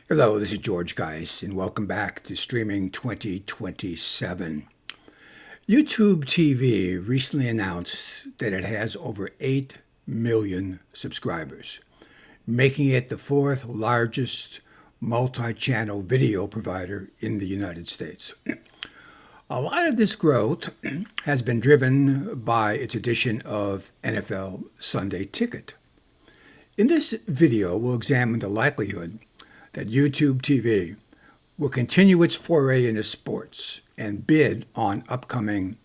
Hello, this is Geis, and welcome back to Streaming 2027. YouTube TV recently announced that it has over 8 million subscribers, making it the fourth largest multi-channel video provider in the United States. A lot of this growth has been driven by its addition of NFL Sunday Ticket. In this video, we'll examine the likelihood that YouTube TV will continue its foray into sports and bid on upcoming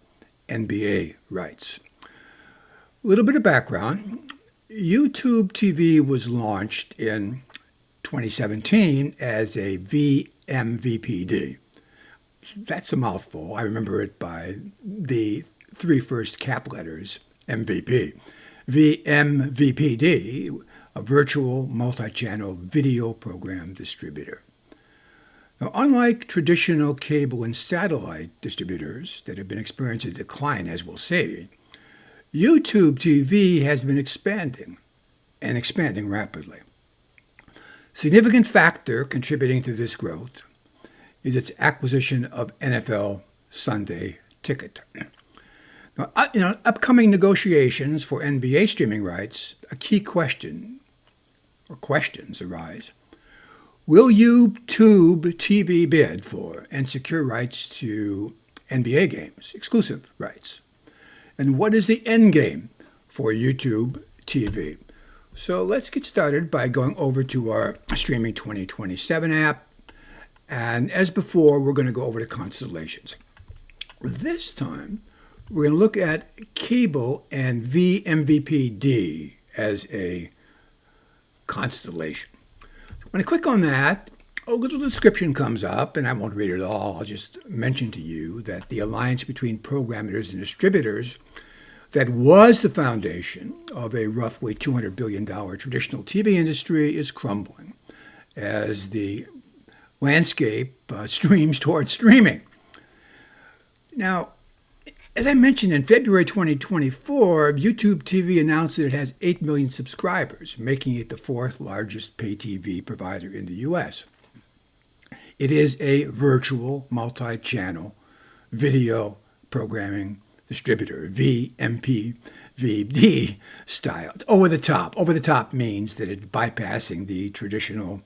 NBA rights. A little bit of background. YouTube TV was launched in 2017 as a VMVPD. That's a mouthful. I remember it by the three first cap letters, MVP. VMVPD, a virtual multi-channel video program distributor. Now, unlike traditional cable and satellite distributors that have been experiencing a decline, as we'll see, YouTube TV has been expanding rapidly. Significant factor contributing to this growth is its acquisition of NFL Sunday Ticket. Now, upcoming negotiations for NBA streaming rights, a key question or questions arise. Will YouTube TV bid for and secure rights to NBA games, exclusive rights? And what is the end game for YouTube TV? So let's get started by going over to our Streaming 2027 app. And as before, we're going to go over to constellations. This time, we're going to look at cable and VMVPD as a constellation. When I click on that, a little description comes up, and I won't read it all. I'll just mention to you that the alliance between programmers and distributors that was the foundation of a roughly $200 billion traditional TV industry is crumbling as the landscape streams towards streaming. Now, as I mentioned, in February 2024, YouTube TV announced that it has 8 million subscribers, making it the fourth largest pay TV provider in the U.S. It is a virtual multi-channel video programming distributor, VMPVD style. It's over the top. Over the top means that it's bypassing the traditional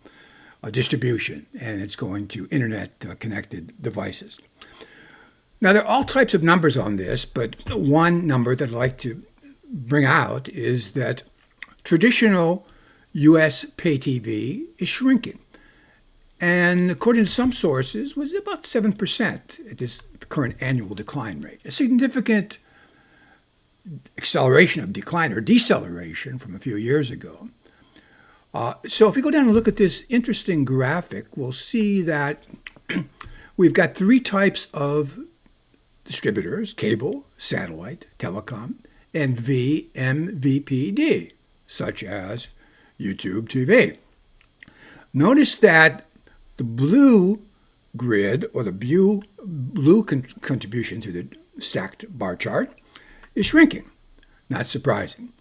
distribution, and it's going to internet-connected devices. Now, there are all types of numbers on this, but one number that I'd like to bring out is that traditional U.S. pay TV is shrinking. And according to some sources, was about 7% at this current annual decline rate. A significant acceleration of decline or deceleration from a few years ago. So if we go down and look at this interesting graphic, we'll see that we've got three types of distributors: cable, satellite, telecom, and VMVPD, such as YouTube TV. Notice that the blue grid, or the blue contribution to the stacked bar chart, is shrinking. Not surprising.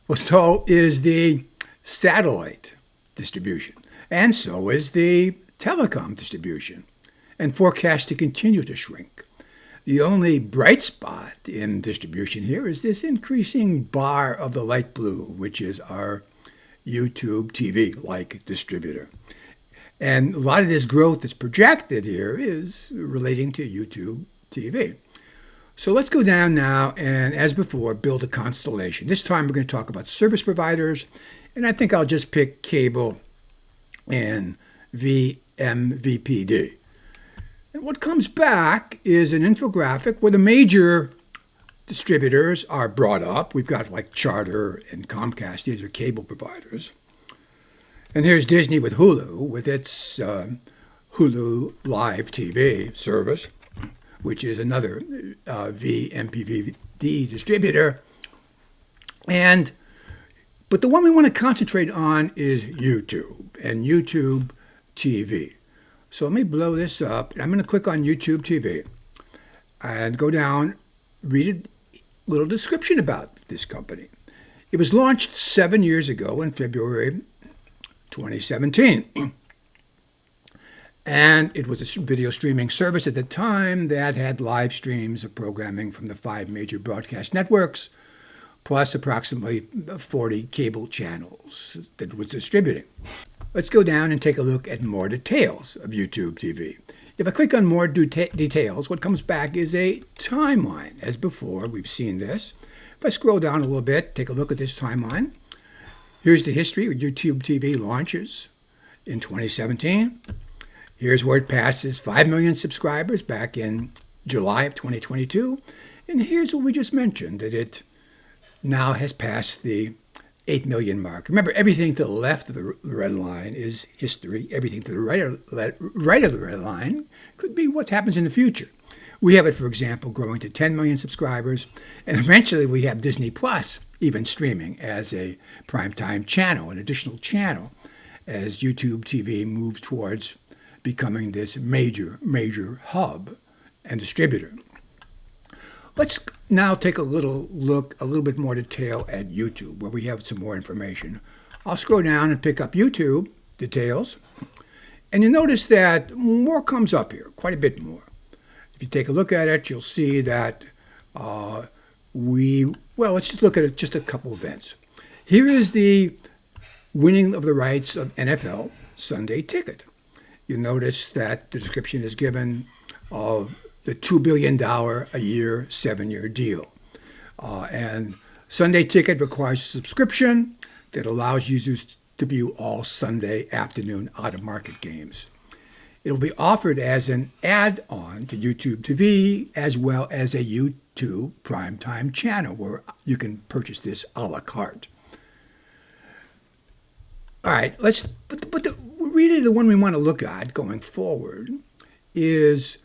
Well, so is the satellite distribution, and so is the telecom distribution, and forecast to continue to shrink. The only bright spot in distribution here is this increasing bar of the light blue, which is our YouTube TV-like distributor. And a lot of this growth that's projected here is relating to YouTube TV. So let's go down now and, as before, build a constellation. This time we're going to talk about service providers, and I think I'll just pick cable and VMVPD. And what comes back is an infographic where the major distributors are brought up. We've got like Charter and Comcast. These are cable providers. And here's Disney with Hulu, with its Hulu Live TV service, which is another VMPVD distributor. But the one we want to concentrate on is YouTube and YouTube TV. So let me blow this up. I'm going to click on YouTube TV and go down, read a little description about this company. It was launched 7 years ago in February 2017. And it was a video streaming service at the time that had live streams of programming from the 5 major broadcast networks, plus approximately 40 cable channels that it was distributing. Let's go down and take a look at more details of YouTube TV. If I click on more details, what comes back is a timeline. As before, we've seen this. If I scroll down a little bit, take a look at this timeline. Here's the history of YouTube TV launches in 2017. Here's where it passes 5 million subscribers back in July of 2022. And here's what we just mentioned, that it now has passed the 8 million mark. Remember, everything to the left of the red line is history. Everything to the right of the red line could be what happens in the future. We have it, for example, growing to 10 million subscribers, and eventually we have Disney Plus even streaming as a primetime channel, an additional channel, as YouTube TV moves towards becoming this major hub and distributor. Let's now take a little bit more detail at YouTube, where we have some more information. I'll scroll down and pick up YouTube details, and you notice that more comes up here, quite a bit more. If you take a look at it, you'll see that let's just look at just a couple events. Here is the winning of the rights of NFL Sunday Ticket. You notice that the description is given of the $2 billion a year, 7-year deal. And Sunday Ticket requires a subscription that allows users to view all Sunday afternoon out-of-market games. It will be offered as an add-on to YouTube TV, as well as a YouTube primetime channel where you can purchase this a la carte. All right, really the one we want to look at going forward is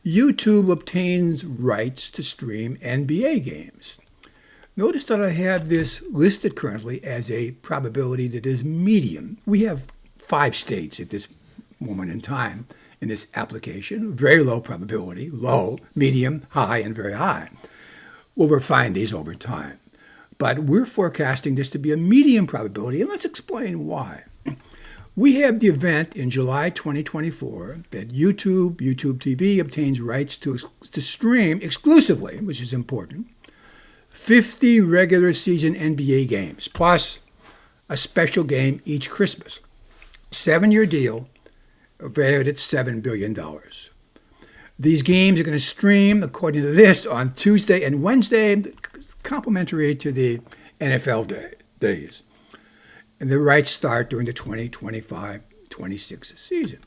YouTube obtains rights to stream NBA games. Notice that I have this listed currently as a probability that is medium. We have 5 states at this moment in time in this application. Very low probability, low, medium, high, and very high. We'll refine these over time. But we're forecasting this to be a medium probability, and let's explain why. We have the event in July 2024 that YouTube TV obtains rights to stream exclusively, which is important, 50 regular season NBA games, plus a special game each Christmas. 7-year deal, valued at $7 billion. These games are going to stream, according to this, on Tuesday and Wednesday, complementary to the NFL days. And the rights start during the 2025-26 season.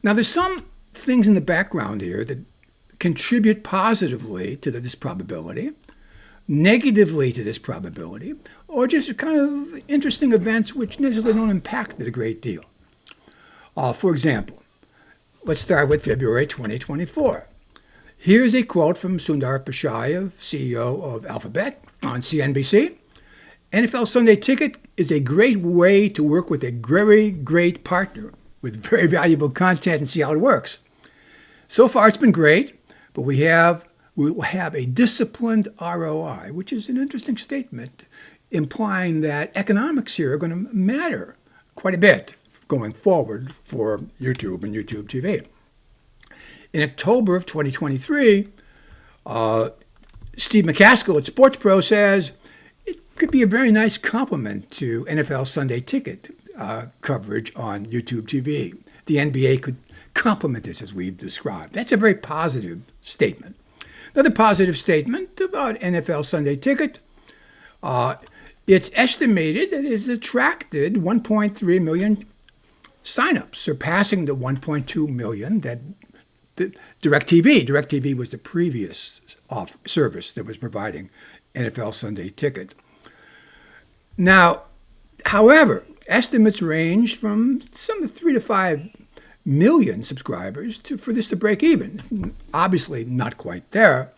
Now, there's some things in the background here that contribute positively to this probability, negatively to this probability, or just kind of interesting events which necessarily don't impact it a great deal. For example, let's start with February 2024. Here's a quote from Sundar Pichai, CEO of Alphabet, on CNBC. NFL Sunday Ticket is a great way to work with a very great partner with very valuable content and see how it works. So far, it's been great, but we will have a disciplined ROI, which is an interesting statement, implying that economics here are going to matter quite a bit going forward for YouTube and YouTube TV. In October of 2023, Steve McCaskill at Sports Pro says it could be a very nice complement to NFL Sunday Ticket coverage on YouTube TV. The NBA could complement this as we've described. That's a very positive statement. Another positive statement about NFL Sunday Ticket, it's estimated that it has attracted 1.3 million signups, surpassing the 1.2 million that DirecTV was the previous service that was providing NFL Sunday Ticket. Now, however, estimates range from some 3 to 5 million subscribers for this to break even. Obviously, not quite there.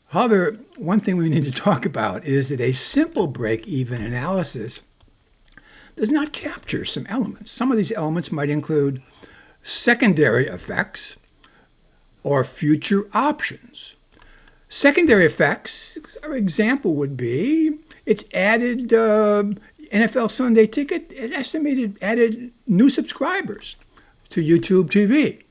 However, one thing we need to talk about is that a simple break-even analysis does not capture some elements. Some of these elements might include secondary effects or future options. Secondary effects, our example would be, it's added NFL Sunday Ticket, it estimated added new subscribers to YouTube TV.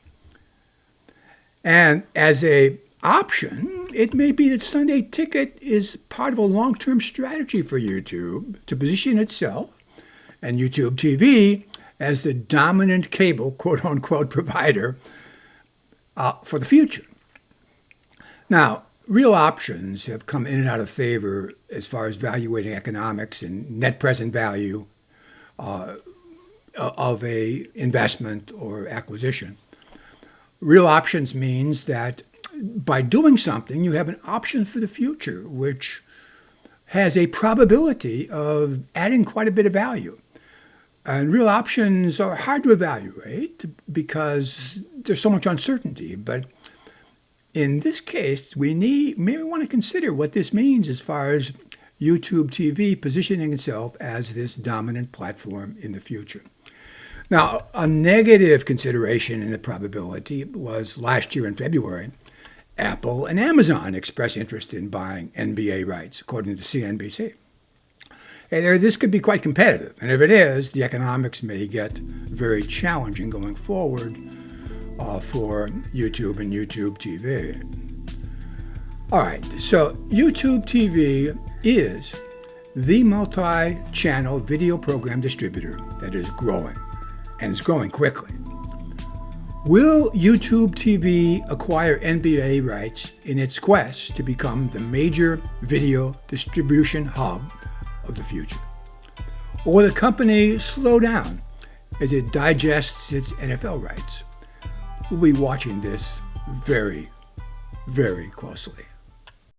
And as a option, it may be that Sunday Ticket is part of a long-term strategy for YouTube to position itself and YouTube TV as the dominant cable, quote-unquote, provider for the future. Now, real options have come in and out of favor as far as valuating economics and net present value of a investment or acquisition. Real options means that by doing something, you have an option for the future, which has a probability of adding quite a bit of value. And real options are hard to evaluate because there's so much uncertainty. But in this case, we may want to consider what this means as far as YouTube TV positioning itself as this dominant platform in the future. Now, a negative consideration in the probability was last year in February, Apple and Amazon expressed interest in buying NBA rights, according to CNBC. This could be quite competitive, and if it is, the economics may get very challenging going forward for YouTube and YouTube TV. All right, so YouTube TV is the multi-channel video program distributor that is growing, and it's growing quickly. Will YouTube TV acquire NBA rights in its quest to become the major video distribution hub of the future? Or will the company slow down as it digests its NFL rights? We'll be watching this very, very closely.